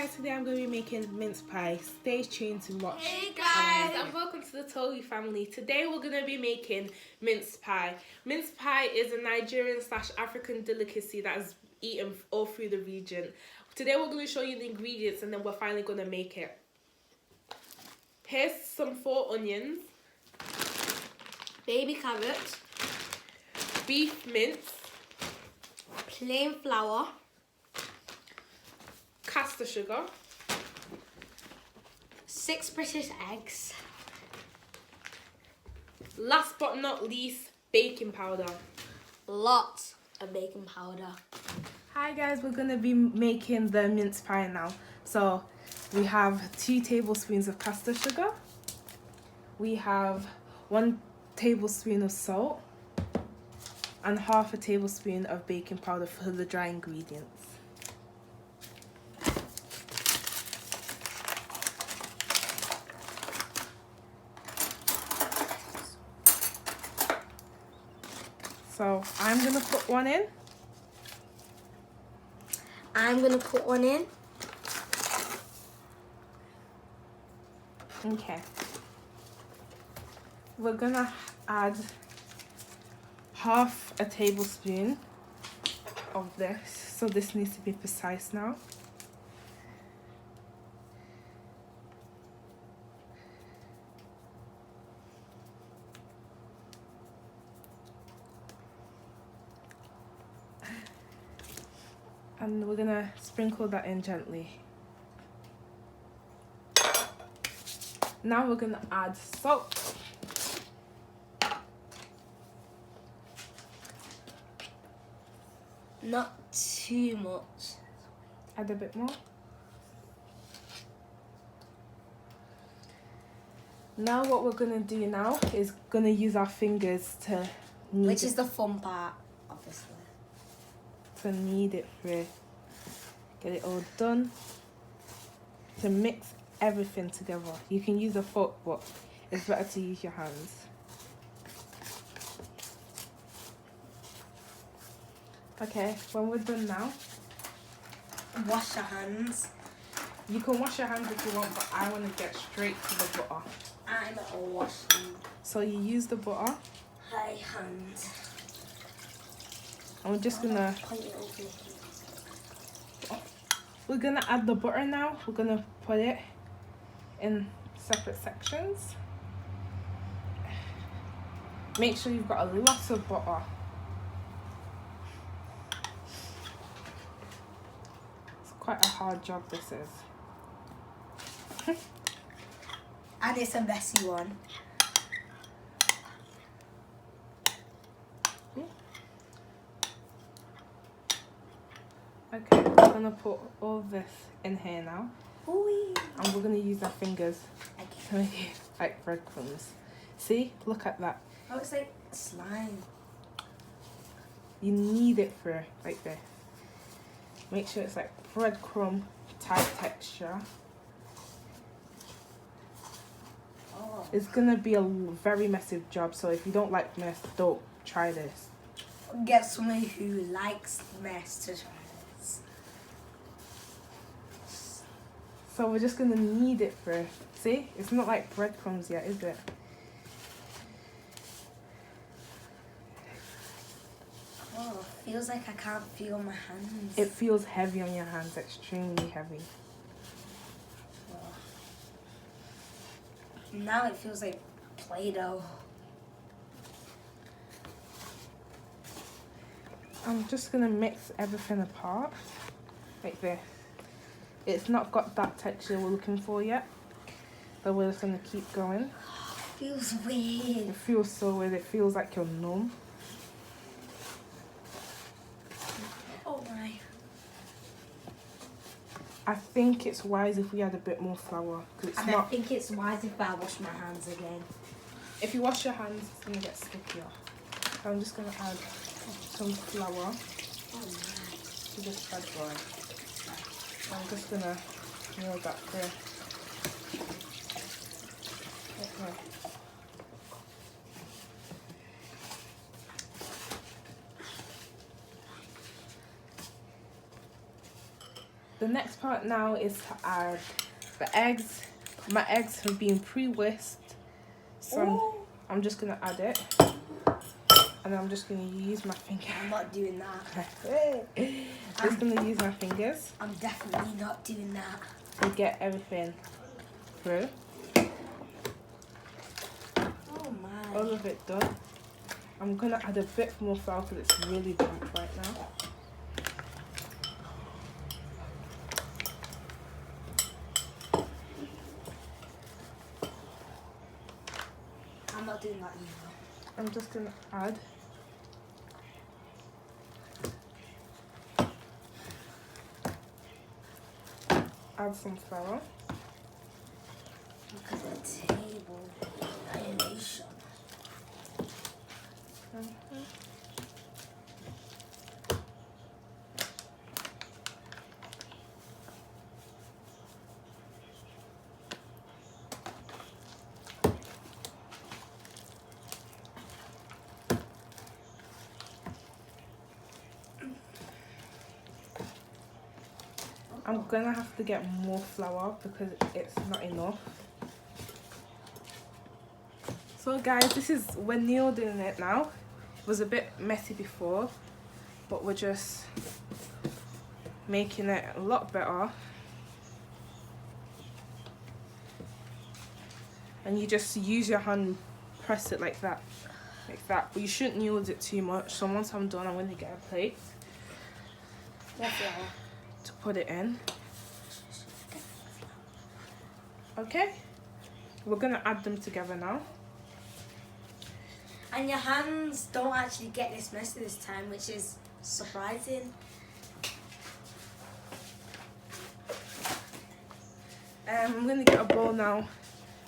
guys, today I'm going to be making mince pie. Stay tuned to watch. Hey guys, and welcome to the Toby family. Today we're going to be making mince pie. Mince pie is a Nigerian/African delicacy that is eaten all through the region. Today we're going to show you the ingredients and then we're finally going to make it. Here's some 4 onions, baby carrot, beef mince, plain flour, caster sugar, 6 British eggs, last but not least, baking powder. lots of baking powder. Hi guys, we're going to be making the mince pie now. So we have 2 tablespoons of caster sugar. We have 1 tablespoon of salt and half a tablespoon of baking powder for the dry ingredients. So I'm going to put 1 in. I'm going to put 1 in. Okay. We're going to add half a tablespoon of this. So this needs to be precise now. And we're going to sprinkle that in gently. Now we're going to add salt. Not too much. Add a bit more. Now what we're going to do now is going to use our fingers to knead Which is it, the fun part, obviously. to knead it through. Get it all done. To mix everything together. You can use a fork, but it's better to use your hands. Okay, when we're done now, Wash your hands. you can wash your hands if you want, but I want to get straight to the butter. I'm a washing. So you use the butter, High hands. and we're just gonna add the butter now. We're gonna put it in separate sections. Make sure you've got a lot of butter. It's quite a hard job, this is. And it's a messy one. Okay, we're gonna put all this in here now, Ooh. and we're gonna use our fingers Okay. to make it like breadcrumbs. See, look at that. Oh, it's like slime. You knead it through like this. Make sure it's like breadcrumb type texture. Oh. It's gonna be a very messy job, so if you don't like mess, don't try this. Get someone who likes mess to try this. So we're just gonna knead it through. See, it's not like breadcrumbs yet, is it? Oh, feels like I can't feel my hands. It feels heavy on your hands, extremely heavy. Oh. Now it feels like Play-Doh. I'm just gonna mix everything apart like this. It's not got that texture we're looking for yet, but we're just gonna keep going. Feels weird. It feels so weird. It feels like you're numb. Oh my. I think it's wise if we add a bit more flour, because it's And I not. think it's wise if I wash my hands again. If you wash your hands, it's gonna get stickier. So I'm just gonna add some flour Oh my. to this bad boy. I'm just gonna knead that through. Okay. The next part now is to add the eggs. My eggs have been pre-whisked, so I'm just gonna add it, and I'm just gonna use my finger. I'm not doing that. Just gonna use my fingers I'm definitely not doing that. to get everything through. Oh my. All of it done. I'm gonna add a bit more flour because it's really damp right now. I'm not doing that either. I'm just gonna add some flour. Look at the table. Animation. I'm gonna have to get more flour because it's not enough. So guys, we're near doing it now. It was a bit messy before, but we're just making it a lot better. And you just use your hand, press it like that. But you shouldn't knead it too much. So once I'm done, I'm gonna get a plate to put it in. Okay, we're gonna add them together now. And your hands don't actually get this messy this time, which is surprising. I'm gonna get a bowl now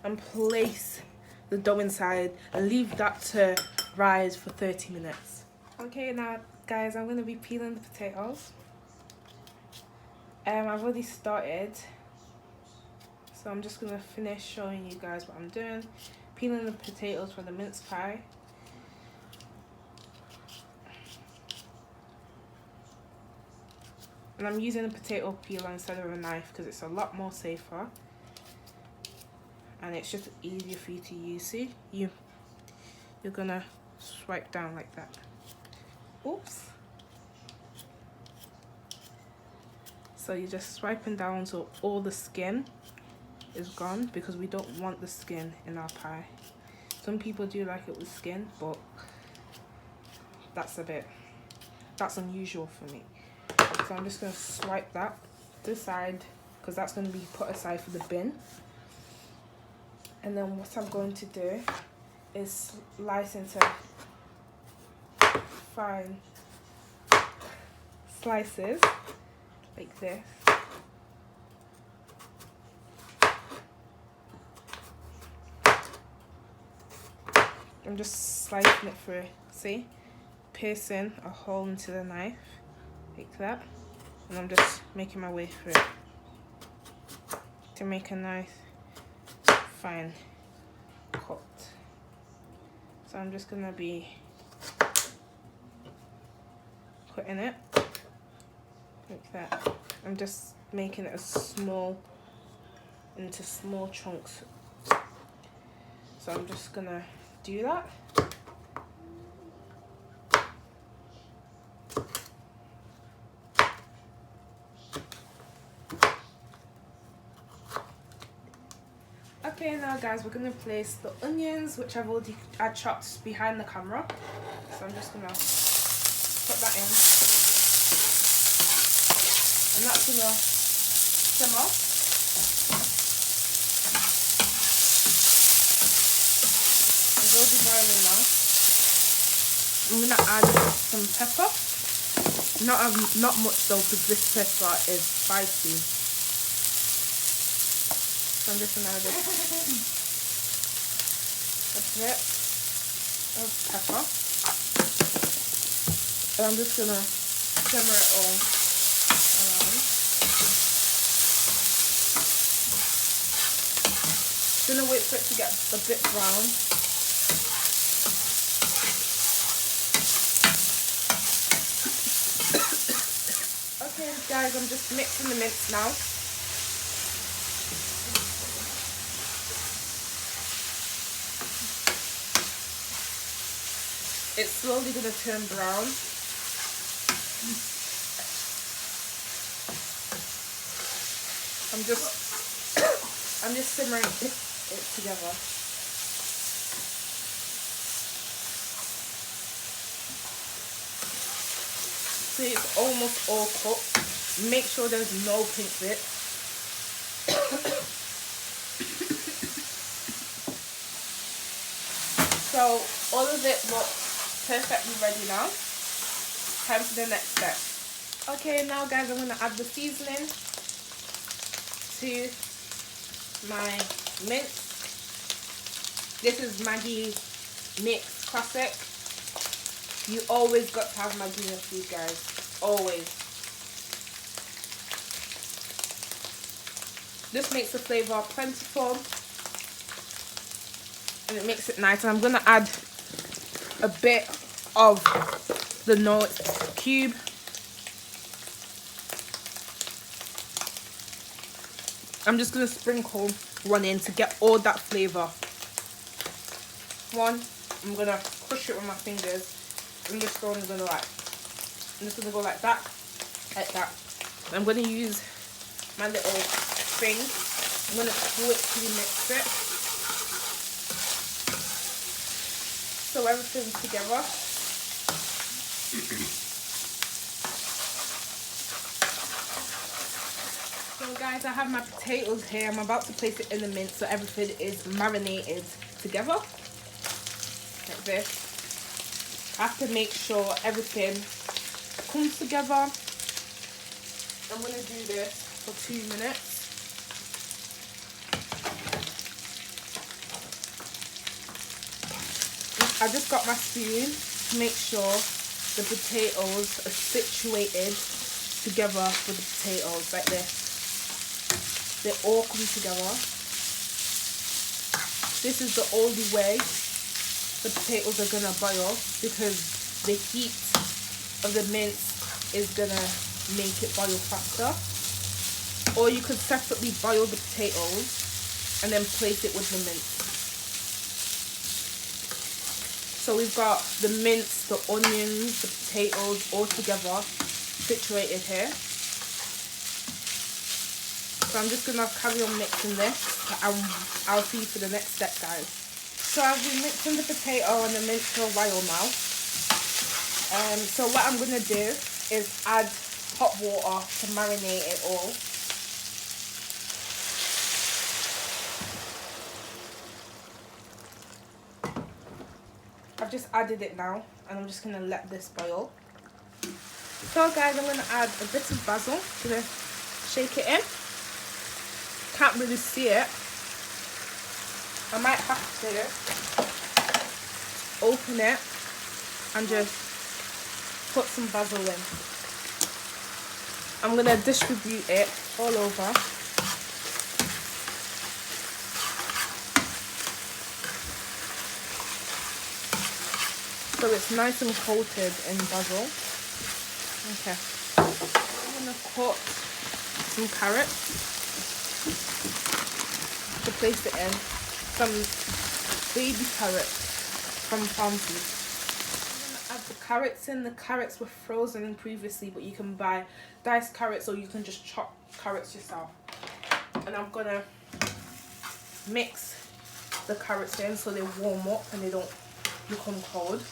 and place the dough inside and leave that to rise for 30 minutes. Okay, now guys, I'm gonna be peeling the potatoes. I've already started, so I'm just gonna finish showing you guys what I'm doing. Peeling the potatoes for the mince pie. And I'm using a potato peeler instead of a knife because it's a lot more safer. And it's just easier for you to use. See, you're gonna swipe down like that. Oops. So you're just swiping down so all the skin is gone, because we don't want the skin in our pie. Some people do like it with skin, but that's unusual for me. So I'm just gonna swipe that to the side because that's gonna be put aside for the bin. And then what I'm going to do is slice into fine slices like this. I'm just slicing it through, see? Piercing a hole into the knife like that. And I'm just making my way through to make a nice fine cut. So I'm just gonna be cutting it like that. I'm just making it into small chunks. So I'm just gonna do that. Okay, now guys, we're gonna place the onions, which I chopped behind the camera. So I'm just gonna put that in, and that's gonna simmer. It's already boiling now. I'm gonna add some pepper. Not much though, because this pepper is spicy. So I'm just gonna add a bit of pepper, and I'm just gonna simmer it all around. Gonna wait for it to get a bit brown. Okay, guys, I'm just mixing the mince now. It's slowly going to turn brown. I'm just simmering it together. See, it's almost all cooked. Make sure there's no pink bits. So all of it looks perfectly ready now. Time for the next step. Okay, now guys, I'm gonna add the seasoning to my mince. This is Maggi mix classic. You always got to have Maggi in your food, guys. Always. This makes the flavour plentiful and it makes it nice. And I'm gonna add a bit of the nut cube. I'm just gonna sprinkle one in to get all that flavour. One, I'm gonna crush it with my fingers. And this one is gonna I'm just gonna go like that. I'm gonna use my little thing. I'm gonna quickly mix it so everything's together. So guys, I have my potatoes here. I'm about to place it in the mince so everything is marinated together like this. I have to make sure everything comes together. I'm going to do this for 2 minutes. I just got my spoon to make sure the potatoes are situated together with the potatoes like this. They all come together. This is the only way the potatoes are gonna boil, because the heat of the mince is gonna make it boil faster. Or you could separately boil the potatoes and then place it with the mince. So we've got the mince, the onions, the potatoes all together situated here. So I'm just gonna carry on mixing this and I'll see you for the next step, guys. So I've been mixing the potato and the mince for a while now. So what I'm gonna do is add hot water to marinate it all. I've just added it now and I'm just gonna let this boil. So guys, I'm gonna add a bit of basil. I'm gonna shake it in. Can't really see it. I might have to open it and just put some basil in. I'm gonna distribute it all over. So it's nice and coated in basil. Okay. I'm gonna cut some carrots to place it in. Some baby carrots from farm food. I'm gonna add the carrots in. The carrots were frozen previously, but you can buy diced carrots or you can just chop carrots yourself. And I'm gonna mix the carrots in so they warm up and they don't become cold.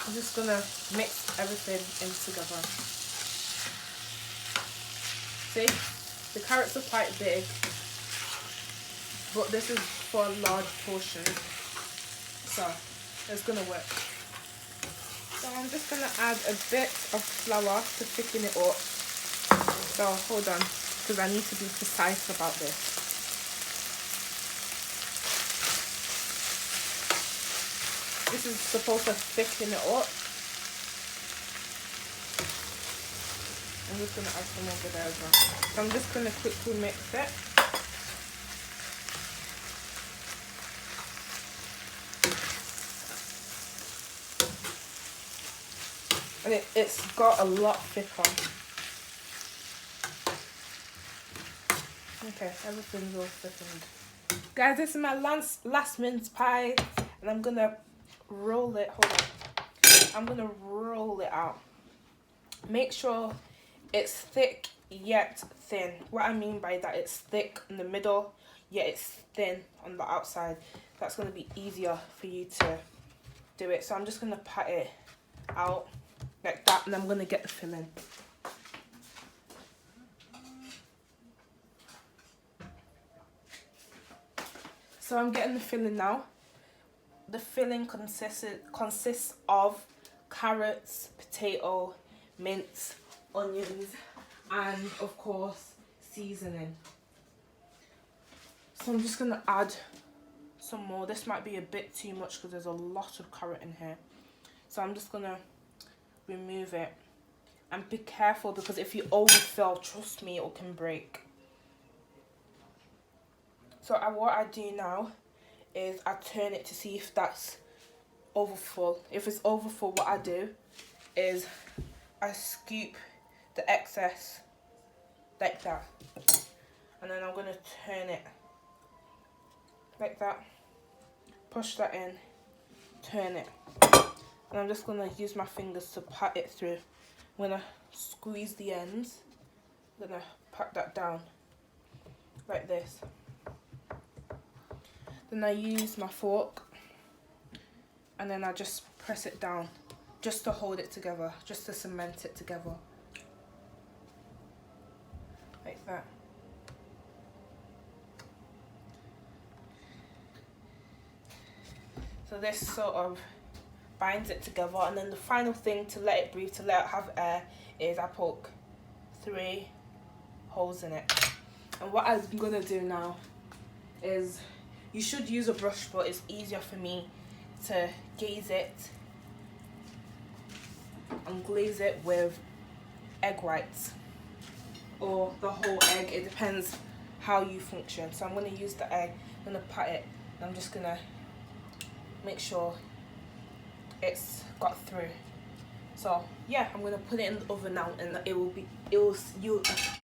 I'm just gonna mix everything in together. See, the carrots are quite big, but this is for a large portion, so it's gonna work. So I'm just gonna add a bit of flour to thicken it up. So hold on, because I need to be precise about this. This is supposed to thicken it up. I'm just going to add some over there as well. So I'm just going to quickly mix it. And it's got a lot thicker. Okay, everything's all thickened. Guys, this is my last mince pie, and I'm gonna roll it. Hold on. I'm gonna roll it out. Make sure it's thick yet thin. What I mean by that, it's thick in the middle, yet it's thin on the outside. That's gonna be easier for you to do it. So I'm just gonna pat it out like that, and I'm gonna get the filling. So I'm getting the filling now. The filling consists of carrots, potato, mince, onions, and of course seasoning. So I'm just gonna add some more. This might be a bit too much because there's a lot of carrot in here. So I'm just gonna remove it. And be careful, because if you overfill, trust me, it can break. So what I do now is I turn it to see if that's overfull. If it's overfull, what I do is I scoop the excess like that. And then I'm gonna turn it like that. Push that in, turn it. And I'm just gonna use my fingers to pat it through. I'm gonna squeeze the ends. I'm gonna pat that down like this. Then I use my fork, and then I just press it down just to hold it together, just to cement it together. Like that. So this sort of binds it together, and then the final thing to let it breathe, to let it have air, is I poke 3 holes in it. And what I'm gonna do now is, you should use a brush, but it's easier for me to glaze it and glaze it with egg whites or the whole egg. It depends how you function. So I'm gonna use the egg, I'm gonna pat it, and I'm just gonna make sure it's got through. So yeah, I'm gonna put it in the oven now, and you'll